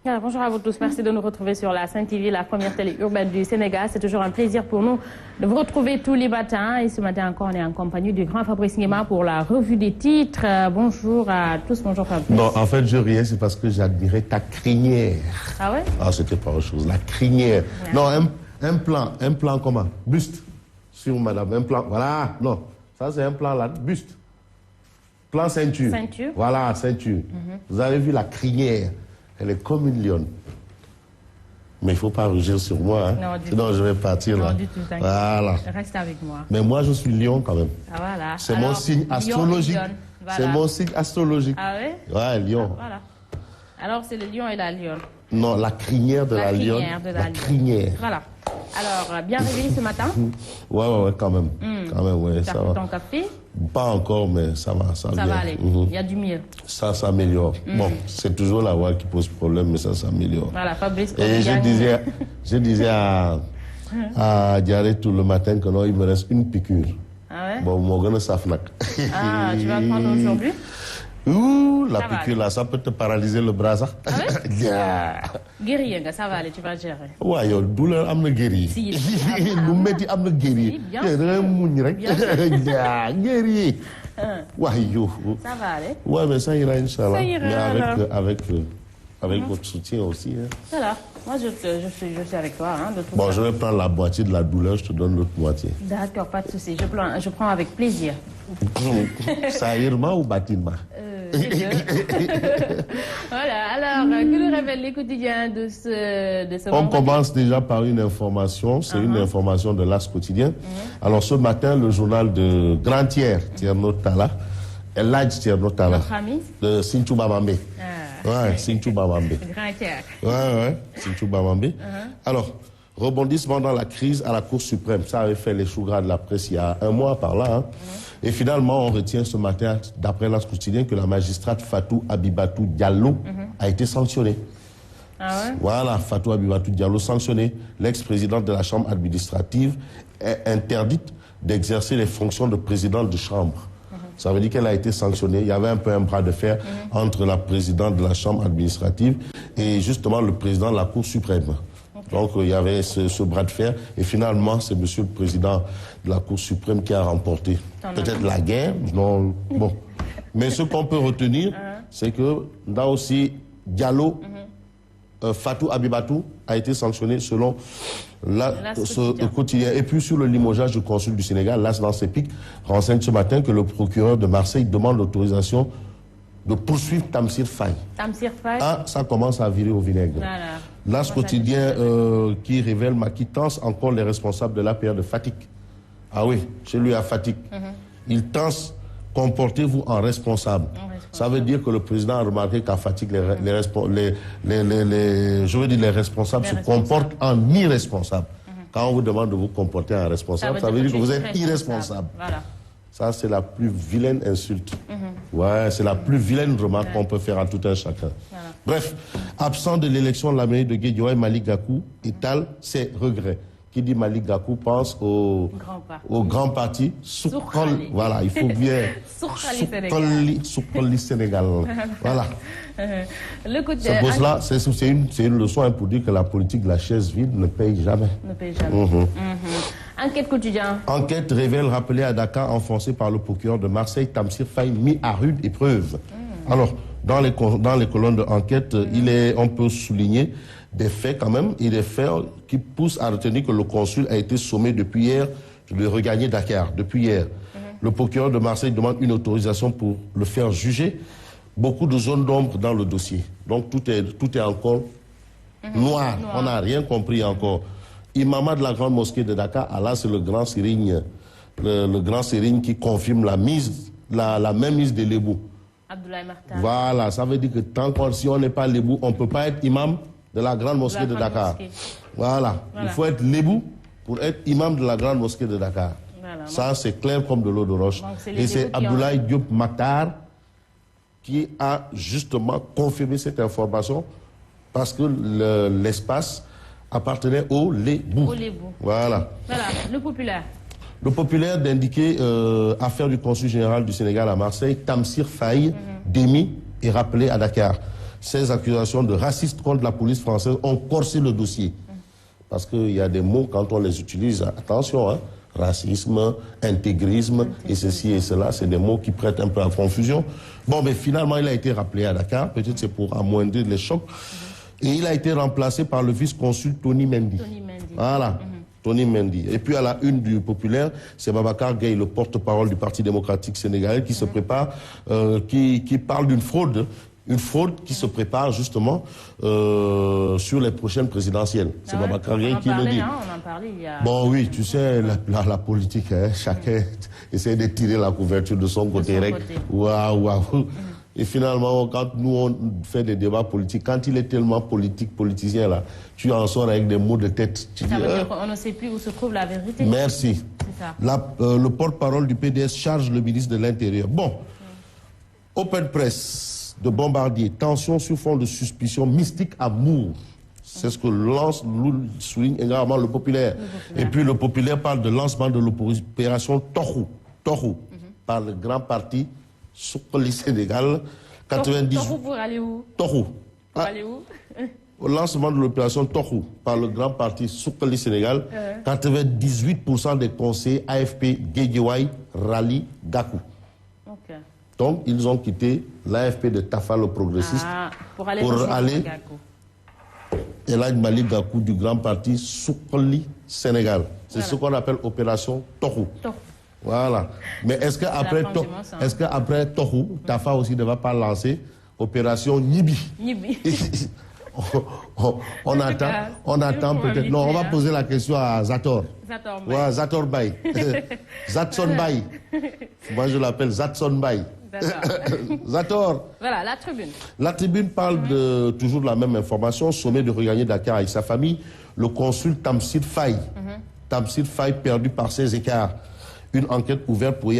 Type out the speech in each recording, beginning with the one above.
Alors, bonjour à vous tous, merci de nous retrouver sur la Sen TV, la première télé urbaine du Sénégal. C'est toujours un plaisir pour nous de vous retrouver tous les matins. Et ce matin encore, on est en compagnie du grand Fabrice Nguema pour la revue des titres. Bonjour à tous, bonjour Fabrice. Non, en fait, je riais, c'est parce que j'admirais ta crinière. Ah ouais? Ah, c'était pas autre chose, la crinière. Ouais. Non, un plan comment? Buste sur madame, un plan, voilà, non, ça c'est un plan là, buste. Plan ceinture. Ceinture. Voilà, ceinture. Vous avez vu la crinière, elle est comme une lionne. Mais il ne faut pas rougir sur moi, hein. Non, sinon je vais partir non, là. Du tout, voilà. Reste avec moi. Mais moi je suis lion quand même. Ah voilà. C'est mon signe astrologique. Voilà. C'est mon signe astrologique. Ah oui? Ouais, lion. Ah, voilà. Alors c'est le lion et la lionne. Non, la crinière de la lionne. La crinière. Voilà. Alors, bien réveillé ce matin? Ouais, quand même. Quand même, ouais, ça va. Ton café? Pas encore, mais ça va. Ça va aller. Il y a du mieux. Ça s'améliore. Bon, c'est toujours la voix qui pose problème, mais ça s'améliore. Voilà, Fabrice. Et je disais à Diaré tout le matin que non, il me reste une piqûre. Ah ouais? Bon, mon gars, ça fnac. Ah, tu vas prendre aujourd'hui? Ouh, la piqûre là, ça peut te paralyser le bras, ça. Ah ouais? Guérir, ça va aller, tu vas gérer. Ouais, yo, douleur am na guérir. Si, lu metti am na guérir. Bien guérir. Ouais, yo. Ça va aller. Ouais, mais ça ira, Inch'Allah. Ça ira, mais avec votre soutien aussi. Hein. Voilà. Moi, je suis avec toi. Hein, de tout bon, ça. je vais prendre la moitié de la douleur, je te donne l'autre moitié. D'accord, pas de souci. Je prends avec plaisir. Saïrement ou bâtiment Voilà, alors, que nous révèle les quotidiens de ce On commence déjà par une information, c'est une information de l'As quotidien. Alors ce matin, le journal de Grand Tiers, Tierno Tala, Eladj Tierno Tala, de Sinthiou Bamambé. Ouais, Sinthiou Bamambé. Grand Tiers. Ouais, Sinthiou Bamambé. Alors, rebondissement dans la crise à la Cour suprême. Ça avait fait les choux gras de la presse il y a un mois par là. Hein. Et finalement, on retient ce matin, d'après l'As quotidien, que la magistrate Fatou Abibatou Diallo a été sanctionnée. Ah ouais? Voilà, Fatou Abibatou Diallo sanctionnée. L'ex-présidente de la Chambre administrative est interdite d'exercer les fonctions de présidente de Chambre. Ça veut dire qu'elle a été sanctionnée. Il y avait un peu un bras de fer entre la présidente de la Chambre administrative et justement le président de la Cour suprême. Donc il y avait ce bras de fer et finalement c'est monsieur le président de la Cour suprême qui a remporté. Peut-être la guerre, non, bon. Mais ce qu'on peut retenir, c'est que là aussi Diallo, Fatou Abibatou a été sanctionné selon ce quotidien. Et puis sur le limogeage du consul du Sénégal, l'As dans ses pics renseigne ce matin que le procureur de Marseille demande l'autorisation de poursuivre Tamsir Faye. Tamsir Faye. Ah, ça commence à virer au vinaigre. Voilà. L'As quotidien qui révèle ma quittance encore les responsables de l'APR de Fatick. Ah oui, chez lui à Fatick. Il tense, comportez-vous en responsable. Ça veut dire que le président a remarqué qu'à Fatick, les responsables se comportent en irresponsables. Quand on vous demande de vous comporter en responsable, ça veut dire que vous êtes irresponsable. Voilà. Ça, c'est la plus vilaine insulte. Ouais, c'est la plus vilaine remarque qu'on peut faire à tout un chacun. Voilà. Bref, absent de l'élection de la mairie de Guédiawaye, Malick Gakou étale ses regrets. Qui dit Malick Gakou pense au grand parti. Voilà, il faut bien. Soukoli Sénégal. Voilà. Ce boss-là, c'est une leçon pour dire que la politique de la chaise vide ne paye jamais. Ne paye jamais. Enquête quotidien. Enquête révèle rappelé à Dakar, enfoncé par le procureur de Marseille, Tamsir Faye, mis à rude épreuve. Alors, dans les colonnes de enquête, on peut souligner des faits quand même, et des faits qui poussent à retenir que le consul a été sommé depuis hier de regagner Dakar, depuis hier. Le procureur de Marseille demande une autorisation pour le faire juger. Beaucoup de zones d'ombre dans le dossier. Donc tout est encore noir. On n'a rien compris encore. Imama de la grande mosquée de Dakar, Allah c'est le grand Sérigne, le grand Sérigne qui confirme la même mise de l'ébou. Abdoulaye Martin. Voilà, ça veut dire que si on n'est pas l'ébou, on ne peut pas être imam de la grande mosquée de Dakar. Voilà. Il faut être l'ébou pour être imam de la grande mosquée de Dakar. Voilà. Ça, c'est clair comme de l'eau de roche. Et c'est Abdoulaye Diop Maktar qui a justement confirmé cette information parce que l'espace appartenait au Lébou. Voilà. Voilà, le populaire. Le populaire d'indiquer affaire du consul général du Sénégal à Marseille, Tamsir Faye, démis et rappelé à Dakar. ces accusations de racisme contre la police française ont corsé le dossier. Parce qu'il y a des mots, quand on les utilise, attention, hein, racisme, intégrisme, et ceci et cela, c'est des mots qui prêtent un peu à confusion. Bon, mais finalement, il a été rappelé à Dakar, peut-être c'est pour amoindrir les chocs, et il a été remplacé par le vice-consul Tony Mendy. Voilà. Tony Mendy. Et puis à la une du Populaire, c'est Babacar Gaye, le porte-parole du Parti démocratique sénégalais, qui se prépare, qui parle d'une fraude. Une fraude qui se prépare justement sur les prochaines présidentielles. C'est Babacar Gaye qui le dit. Hein, on en parlait il y a... Bon oui, tu sais, la politique, hein, chacun essaie de tirer la couverture de son côté. Waouh, waouh. Et finalement, quand nous on fait des débats politiques, quand il est tellement politicien là, tu en sors avec des mots de tête. Tu ça veut dire qu'on ne sait plus où se trouve la vérité. Merci. Le porte-parole du PDS charge le ministre de l'Intérieur. Bon, open press de Bombardier, tension sur fond de suspicion mystique amour. C'est ce que souligne également le Populaire. Et puis le Populaire parle de lancement de l'opération Tohou, par le grand parti Soukoli Sénégal, 90... Tohou pour aller où? Tohou. Pour aller où? Au lancement de l'opération Tohou par le grand parti Soukoli Sénégal, 98% des conseillers AFP Guédiouaï rallient Gakou. Okay. Donc, ils ont quitté l'AFP de Tafa, le progressiste, pour aller Elhadji Malick Gakou du grand parti Soukoli Sénégal. C'est ce qu'on appelle opération Tohou. Voilà. Mais est-ce qu'après Tohou, Tafa aussi ne va pas lancer opération Nibi? on attend peut-être. Non, on va poser la question à Zator. Zator Baye. Zatson Baye. Moi, je l'appelle Zatson Baye. Zator. Voilà, la tribune. La tribune parle toujours de la même information. Sommet de regagner Dakar avec sa famille. Le consul Tamsir Faye. Tamsir Faye perdu par ses écarts. Une enquête ouverte pour y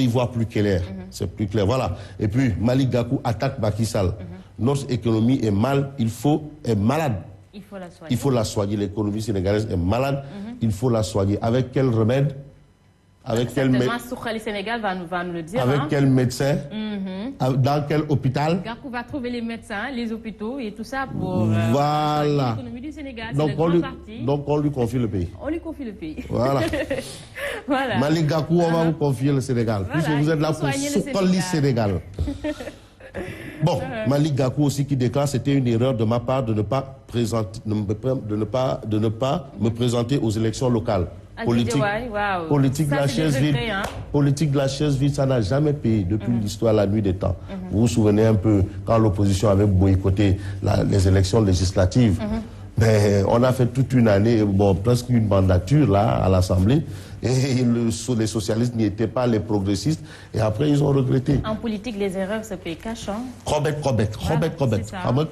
voir plus clair. C'est plus clair. Voilà. Et puis, Malick Gakou attaque Macky Sall. Notre économie est malade. Il faut la soigner. L'économie sénégalaise est malade. Il faut la soigner. Avec quel remède? Avec quel médecin? Soukali Sénégal va nous le dire. Avec quel médecin? Dans quel hôpital? Gakou va trouver les médecins, les hôpitaux et tout ça pour voilà. l'économie du Sénégal. Donc on lui confie le pays. On lui confie le pays. Voilà. Voilà. Malick Gakou, on va vous confier le Sénégal. Voilà, puisque vous êtes là pour Soukali Sénégal. Bon, Malick Gakou aussi qui déclare c'était une erreur de ma part de ne pas me présenter aux élections locales. Politique de la chaise vide. Politique de la chaise vide, ça n'a jamais payé depuis l'histoire, la nuit des temps. Vous vous souvenez un peu quand l'opposition avait boycotté les élections législatives. Mais on a fait toute une année, presque une mandature là à l'Assemblée. Et les socialistes n'y étaient pas, les progressistes. Et après, ils ont regretté. En politique, les erreurs se payent cash. Robert.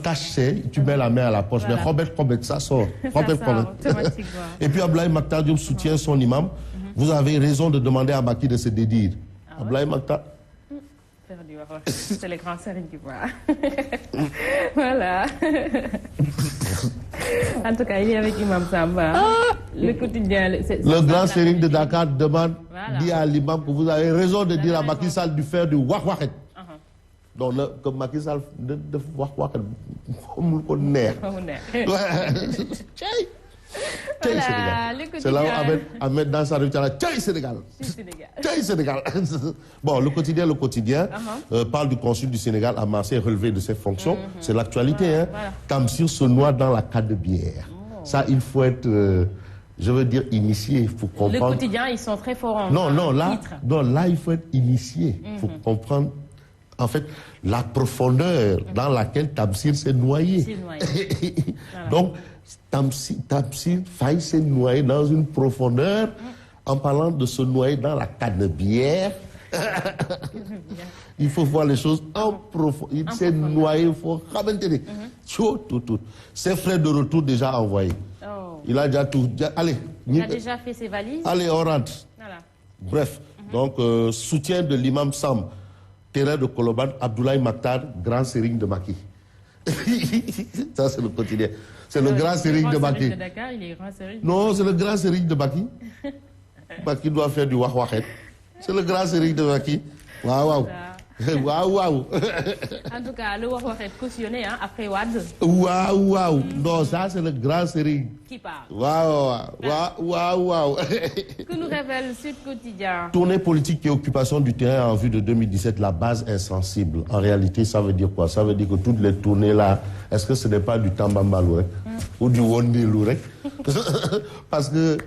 Cash, tu mets la main à la poche. Voilà. Mais Robert, ça sort. Et puis Abdoulaye Makhtar Diop soutient son imam. Vous avez raison de demander à Macky de se dédire. Abdoulaye Makhtar... C'est le grand Serigne qui voit. Voilà. En tout cas, il est avec Imam Samba. Le quotidien. Le grand Serigne de Dakar demande, dit à l'imam que vous avez raison de dire à Macky Sall de faire du wak-waket. Donc, que Macky Sall de wak-waket, comme le nerf. Voilà, c'est là où Ahmed dans sa rue, Tchaï Sénégal. Bon, le quotidien parle du consul du Sénégal à Marseille relevé de ses fonctions. C'est l'actualité. Tamsir se noie dans la canne de bière. Ça, il faut être, je veux dire, initié. Il faut comprendre. Le quotidien, ils sont très forts en là, il faut être initié. Il faut comprendre, en fait, la profondeur dans laquelle Tamsir s'est noyé. Donc, Tamsir Faye s'est noyé dans une profondeur en parlant de se noyer dans la canne de bière. Il faut voir les choses en profondeur. Il s'est noyé, il faut ramener tout. Ses frais de retour déjà envoyés. Il a déjà tout. Allez. Il a déjà fait ses valises. Allez, on rentre. Voilà. Bref, donc soutien de l'imam Sam, terrain de Koloban, Abdoulaye Makhtar, grand Serigne de Macky. Ça, c'est le quotidien. C'est le grand Serigne de Macky. Non, c'est le grand Serigne de Macky. Macky doit faire du wak-waket. C'est le grand Serigne de Macky. Waouh. Waouh, waouh. En tout cas, le wax waxet cautionné hein, après Wade. Waouh, waouh. Non, ça c'est le grand série. Qui parle. Waouh, waouh, waouh. Que nous révèle Sud Quotidien. Tournée politique et occupation du terrain en vue de 2017, la base insensible. En réalité, ça veut dire quoi? Ça veut dire que toutes les tournées là, est-ce que ce n'est pas du Tamba Lourek ou du Wondi Lourek? Parce que,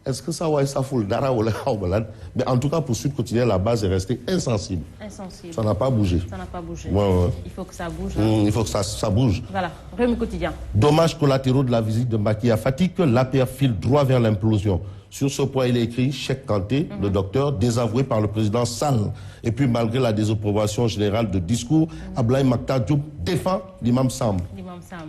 est-ce que ça va ça fout le dara ou le malade? Mais en tout cas, pour Sud Quotidien, la base est restée insensible. Insensible. Ça n'a pas bougé. Ça n'a pas bougé. Ouais, ouais. Il faut que ça bouge. Hein. Il faut que ça bouge. Voilà, Rewmi Quotidien. Dommages collatéraux de la visite de Macky à Fatick, l'APR file droit vers l'implosion. Sur ce point, il est écrit Cheikh Kanté, le docteur, désavoué par le président Sall. Et puis, malgré la désapprobation générale de discours, Ablaye Makhtar Diop défend l'imam Sam. L'imam Sam.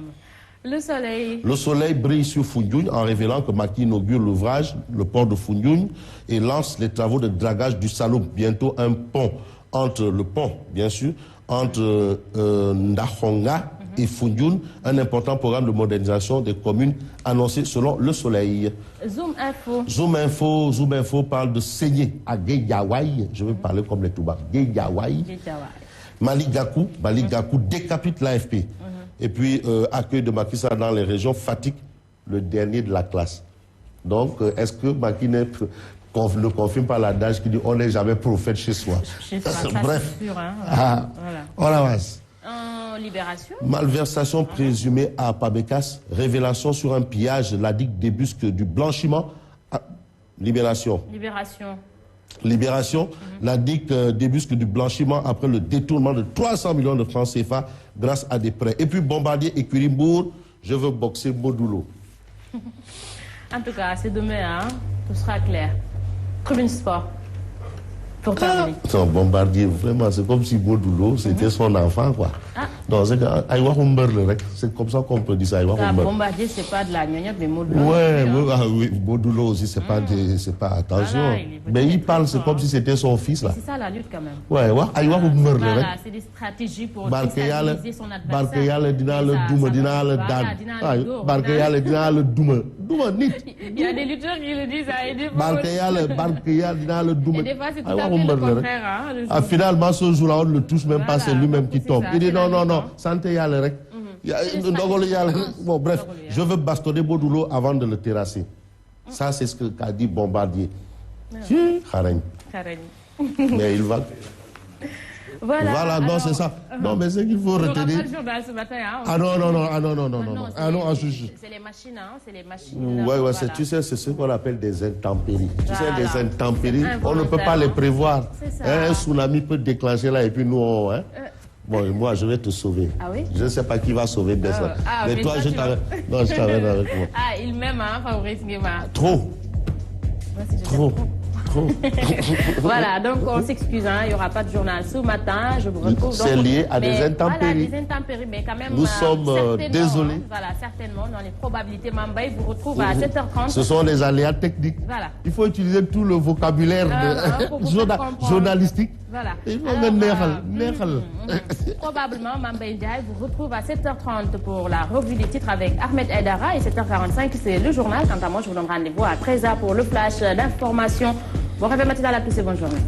Le soleil. Le soleil brille sur Foundiougne en révélant que Macky inaugure l'ouvrage, le port de Foundiougne, et lance les travaux de dragage du Saloum. Bientôt un pont entre le pont, bien sûr, entre Ndahonga et Foundiougne, un important programme de modernisation des communes annoncé selon Le Soleil. Zoom Info. Zoom Info parle de saigner à Guédiawaye. Je vais parler comme les Toubaks. Guédiawaye. Malick Gakou décapite l'AFP. Et puis, accueil de Macky Sall dans les régions, Fatick, le dernier de la classe. Donc, est-ce que Macky ne confirme pas l'adage qui dit on n'est jamais prophète chez soi? Bref, sûr, hein. Voilà. On avance. Libération. Malversation présumée à Pabecas, révélation sur un pillage, la digue débusque du blanchiment. Libération. La DIC débusque du blanchiment après le détournement de 300 millions de francs CFA grâce à des prêts. Et puis Bombardier et Curimbourg, je veux boxer Modulo. En tout cas, c'est demain, hein? Tout sera clair. Tribune Sport. Pour terminer. Non, Bombardier, vraiment, c'est comme si Modulo, c'était son enfant, quoi. Non, c'est comme ça qu'on peut dire ça. Bombardier, c'est pas de la gnognotte, mais Modulo. Oui, Modulo aussi, c'est pas, attention. Voilà, mais il parle, c'est comme si c'était son fils, là. C'est ça la lutte, quand même. Voilà, c'est des stratégies pour déstabiliser son adversaire. Il y a des lutteurs qui le disent, et des fois, c'est tout à fait le contraire. Hein, finalement, ce jour-là, on ne le touche même pas, c'est lui-même qui tombe. Il dit non, santé Yale. Bon, bref, je veux bastonner Modulo avant de le terrasser. Ça, c'est ce qu'a dit Bombardier. Mais il va. Voilà, non, c'est ça. Non, mais c'est qu'il faut retenir. Ce matin, hein, non, c'est les machines, hein, c'est les machines. Ouais, tu sais, c'est ce qu'on appelle des intempéries. Tu sais, des intempéries, on ne peut pas les prévoir. Un tsunami peut déclencher là et puis nous, bon, moi, je vais te sauver. Ah oui? Je ne sais pas qui va sauver Bessa. Mais toi, je t'avais. Non, je t'avais avec moi. Il m'aime, hein, Fabrice Nguema. Trop. Voilà, donc on s'excuse, hein, il n'y aura pas de journal ce matin. Je vous retrouve. C'est lié à des intempéries. Voilà, des intempéries, mais quand même. Nous sommes désolés. Voilà, certainement, dans les probabilités, Mambay vous retrouve à 7h30. Ce sont les aléas techniques. Voilà. Il faut utiliser tout le vocabulaire journalistique. Voilà. Probablement, Mambay Ndiaye vous retrouve à 7h30 pour la revue des titres avec Ahmed Aïdara et 7h45, c'est le journal. Quant à moi, je vous donne rendez-vous à 13h pour le flash d'information. Bon réveil matinal à tous et bonne journée.